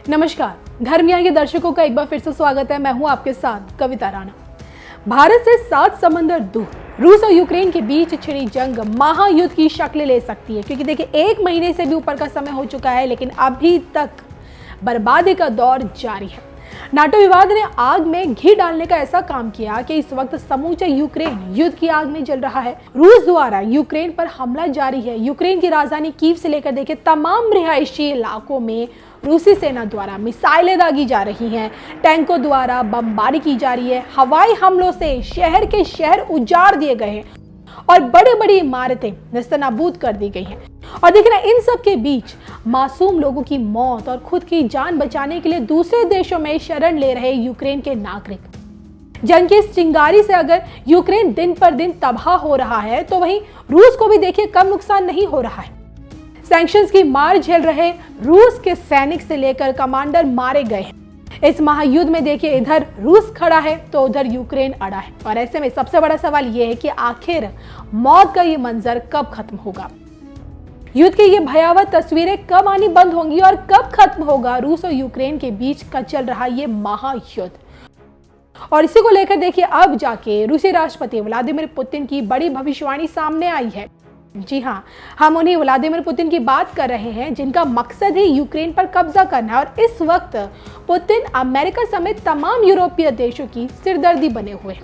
नमस्कार, धर्मयान के दर्शकों का एक बार फिर से स्वागत है। मैं हूं आपके साथ कविता राणा। भारत से 7 समंदर दूर रूस और यूक्रेन के बीच छिड़ी जंग महायुद्ध की शक्ल ले सकती है, क्योंकि देखिए 1 महीने से भी ऊपर का समय हो चुका है, लेकिन अभी तक बर्बादी का दौर जारी है। नाटो विवाद ने आग में घी डालने का ऐसा काम किया कि इस वक्त समूचा यूक्रेन युद्ध की आग में जल रहा है। रूस द्वारा यूक्रेन पर हमला जारी है। यूक्रेन की राजधानी कीव से लेकर देखिए तमाम रिहायशी इलाकों में रूसी सेना द्वारा मिसाइलें दागी जा रही हैं, टैंकों द्वारा बमबारी की जा रही है, हवाई हमलों से शहर के शहर उजाड़ दिए गए हैं और बड़ी बड़ी इमारतें नस्तनाबूद कर दी गई हैं। और देखिए ना, इन सब के बीच मासूम लोगों की मौत और खुद की जान बचाने के लिए दूसरे देशों में शरण ले रहे यूक्रेन के नागरिक। जंग की इस चिंगारी से अगर यूक्रेन दिन पर दिन तबाह हो रहा है, तो वहीं रूस को भी देखिए कम नुकसान नहीं हो रहा है। सैंक्शंस की मार झेल रहे रूस के सैनिक से लेकर कमांडर मारे गए हैं। इस महायुद्ध में देखिए इधर रूस खड़ा है तो उधर यूक्रेन अड़ा है, और ऐसे में सबसे बड़ा सवाल यह है कि आखिर मौत का ये मंजर कब खत्म होगा। युद्ध की ये भयावह तस्वीरें कब आनी बंद होंगी और कब खत्म होगा रूस और यूक्रेन के बीच का चल रहा ये महायुद्ध। और इसी को लेकर देखिए अब जाके रूसी राष्ट्रपति व्लादिमीर पुतिन की बड़ी भविष्यवाणी सामने आई है। जी हाँ, हम उन्हीं व्लादिमीर पुतिन की बात कर रहे हैं, जिनका मकसद ही यूक्रेन पर कब्जा करना है। और इस वक्त पुतिन अमेरिका समेत तमाम यूरोपीय देशों की सिरदर्दी बने हुए हैं।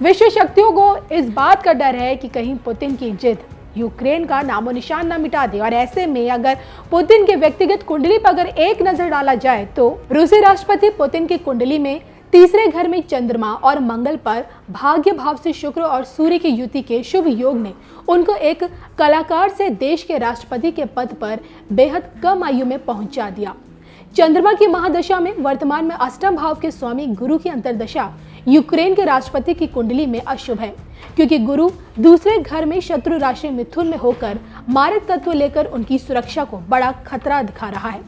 विश्व शक्तियों को इस बात का डर है कि कहीं पुतिन की जिद यूक्रेन का नामो निशान न मिटा दे। और ऐसे में अगर पुतिन के व्यक्तिगत कुंडली पर अगर एक नजर डाला जाए तो रूसी राष्ट्रपति पुतिन की कुंडली में तीसरे घर में चंद्रमा और मंगल पर भाग्य भाव से शुक्र और सूर्य की युति के शुभ योग ने उनको एक कलाकार से देश के राष्ट्रपति के पद पर बेहद कम आयु में पहुंचा दिया। चंद्रमा की महादशा में वर्तमान में अष्टम भाव के स्वामी गुरु की अंतर्दशा यूक्रेन के राष्ट्रपति की कुंडली में अशुभ है, क्योंकि गुरु दूसरे घर में शत्रु राशि मिथुन में होकर मारक तत्व लेकर उनकी सुरक्षा को बड़ा खतरा दिखा रहा है।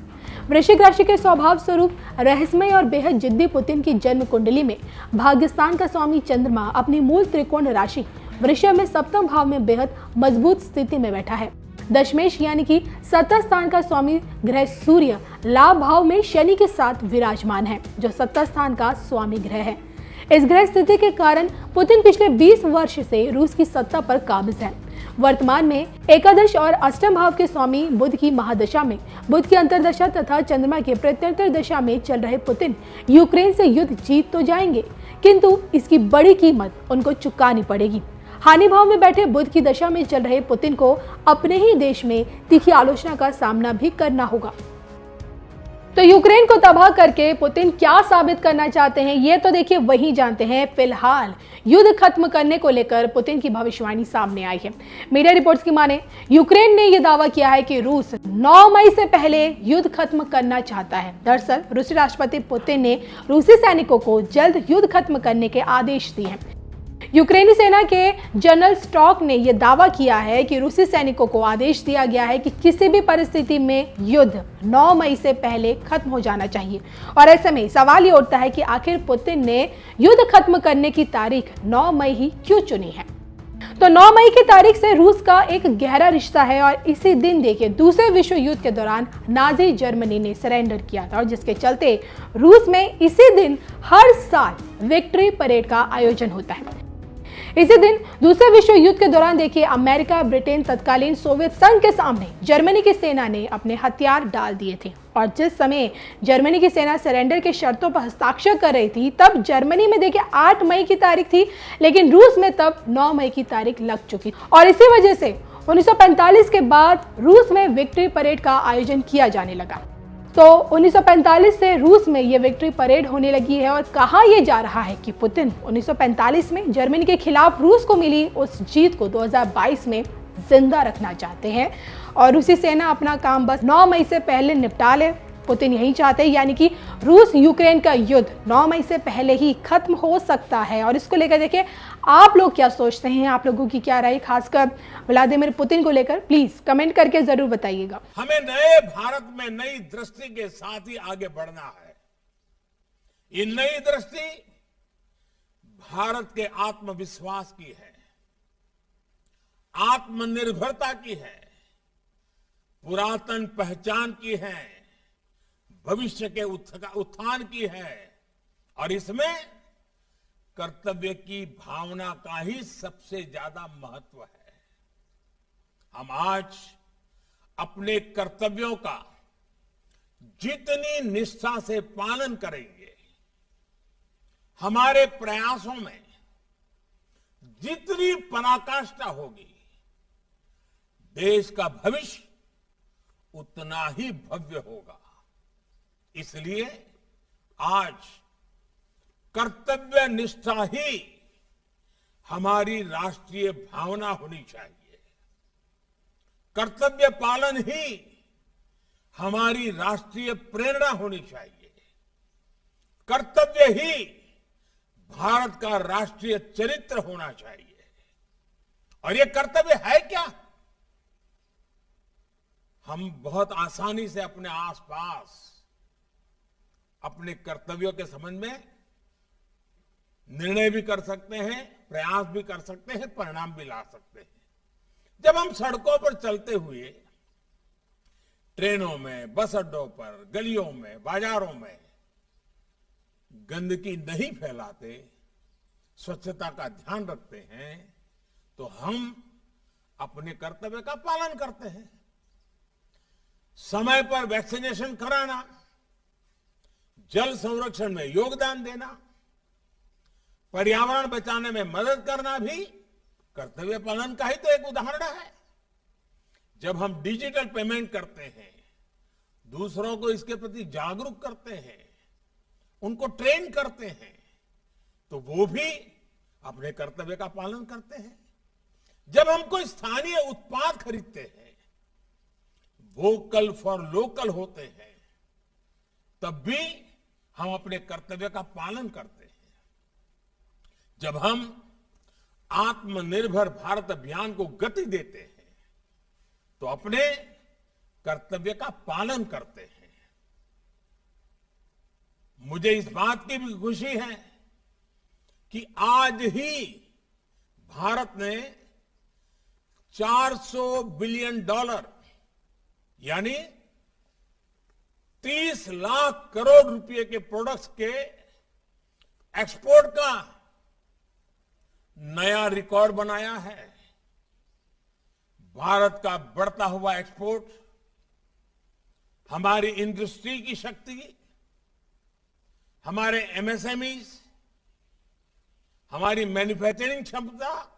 वृश्चिक राशि के स्वभाव स्वरूप रहस्यमय और बेहद जिद्दी पुतिन की जन्म कुंडली में भाग्यस्थान का स्वामी चंद्रमा अपनी मूल त्रिकोण राशि वृषभ में सप्तम भाव में बेहद मजबूत स्थिति में बैठा है। दशमेश यानी कि सत्ता स्थान का स्वामी ग्रह सूर्य लाभ भाव में शनि के साथ विराजमान है, जो सत्ता स्थान का स्वामी ग्रह है। इस ग्रह स्थिति के कारण पुतिन पिछले 20 वर्ष से रूस की सत्ता पर काबिज है। वर्तमान में एकादश और अष्टम भाव के स्वामी बुध की महादशा में बुध की अंतर्दशा तथा चंद्रमा के प्रत्यंतर दशा में चल रहे पुतिन यूक्रेन से युद्ध जीत तो जाएंगे, किंतु इसकी बड़ी कीमत उनको चुकानी पड़ेगी। हानि भाव में बैठे बुध की दशा में चल रहे पुतिन को अपने ही देश में तीखी आलोचना का सामना भी करना होगा। तो यूक्रेन को तबाह करके पुतिन क्या साबित करना चाहते हैं, ये तो देखिए वही जानते हैं। फिलहाल युद्ध खत्म करने को लेकर पुतिन की भविष्यवाणी सामने आई है। मीडिया रिपोर्ट्स की माने यूक्रेन ने यह दावा किया है कि रूस 9 मई से पहले युद्ध खत्म करना चाहता है। दरअसल रूसी राष्ट्रपति पुतिन ने रूसी सैनिकों को जल्द युद्ध खत्म करने के आदेश दिए हैं। यूक्रेनी सेना के जनरल स्टॉक ने यह दावा किया है कि रूसी सैनिकों को आदेश दिया गया है कि किसी भी परिस्थिति में युद्ध 9 मई से पहले खत्म हो जाना चाहिए। और ऐसे में सवाल ये उठता है कि आखिर पुतिन ने युद्ध खत्म करने की तारीख 9 मई ही क्यों चुनी है। तो 9 मई की तारीख से रूस का एक गहरा रिश्ता है, और इसी दिन देखिए दूसरे विश्व युद्ध के दौरान नाजी जर्मनी ने सरेंडर किया था, और जिसके चलते रूस में इसी दिन हर साल विक्ट्री परेड का आयोजन होता है। इसी दिन दूसरे विश्व युद्ध के दौरान देखिए अमेरिका, ब्रिटेन, तत्कालीन सोवियत संघ के सामने जर्मनी की सेना ने अपने हथियार डाल दिए थे। और जिस समय जर्मनी की सेना सरेंडर के शर्तों पर हस्ताक्षर कर रही थी, तब जर्मनी में देखिए 8 मई की तारीख थी, लेकिन रूस में तब 9 मई की तारीख लग चुकी। और इसी वजह से 1945 के बाद रूस में विक्ट्री परेड का आयोजन किया जाने लगा। तो 1945 से रूस में ये विक्ट्री परेड होने लगी है। और कहा यह जा रहा है कि पुतिन 1945 में जर्मनी के खिलाफ रूस को मिली उस जीत को 2022 में जिंदा रखना चाहते हैं, और रूसी सेना अपना काम बस 9 मई से पहले निपटा ले। पुतिन यही चाहते हैं, यानी कि रूस यूक्रेन का युद्ध 9 मई से पहले ही खत्म हो सकता है। और इसको लेकर देखिए आप लोग क्या सोचते हैं, आप लोगों की क्या राय, खासकर व्लादिमीर पुतिन को लेकर प्लीज कमेंट करके जरूर बताइएगा। हमें नए भारत में नई दृष्टि के साथ ही आगे बढ़ना है। ये नई दृष्टि भारत के आत्मविश्वास की है, आत्मनिर्भरता की है, पुरातन पहचान की है, भविष्य के उत्थान की है और इसमें कर्तव्य की भावना का ही सबसे ज्यादा महत्व है। हम आज अपने कर्तव्यों का जितनी निष्ठा से पालन करेंगे, हमारे प्रयासों में जितनी पराकाष्ठा होगी, देश का भविष्य उतना ही भव्य होगा। इसलिए आज कर्तव्य निष्ठा ही हमारी राष्ट्रीय भावना होनी चाहिए। कर्तव्य पालन ही हमारी राष्ट्रीय प्रेरणा होनी चाहिए। कर्तव्य ही भारत का राष्ट्रीय चरित्र होना चाहिए। और ये कर्तव्य है क्या? हम बहुत आसानी से अपने आसपास अपने कर्तव्यों के संबंध में निर्णय भी कर सकते हैं, प्रयास भी कर सकते हैं, परिणाम भी ला सकते हैं। जब हम सड़कों पर चलते हुए, ट्रेनों में, बस अड्डों पर, गलियों में, बाजारों में गंदगी नहीं फैलाते, स्वच्छता का ध्यान रखते हैं, तो हम अपने कर्तव्य का पालन करते हैं। समय पर वैक्सीनेशन कराना, जल संरक्षण में योगदान देना, पर्यावरण बचाने में मदद करना भी कर्तव्य पालन का ही तो एक उदाहरण है। जब हम डिजिटल पेमेंट करते हैं, दूसरों को इसके प्रति जागरूक करते हैं, उनको ट्रेन करते हैं, तो वो भी अपने कर्तव्य का पालन करते हैं। जब हम कोई स्थानीय उत्पाद खरीदते हैं, वोकल फॉर लोकल होते हैं, तब भी हम अपने कर्तव्य का पालन करते हैं। जब हम आत्मनिर्भर भारत अभियान को गति देते हैं, तो अपने कर्तव्य का पालन करते हैं। मुझे इस बात की भी खुशी है कि आज ही भारत ने $400 बिलियन यानी 30 लाख करोड़ रुपए के प्रोडक्ट्स के एक्सपोर्ट का नया रिकॉर्ड बनाया है। भारत का बढ़ता हुआ एक्सपोर्ट हमारी इंडस्ट्री की शक्ति, हमारे एमएसएमईज, हमारी मैन्युफैक्चरिंग क्षमता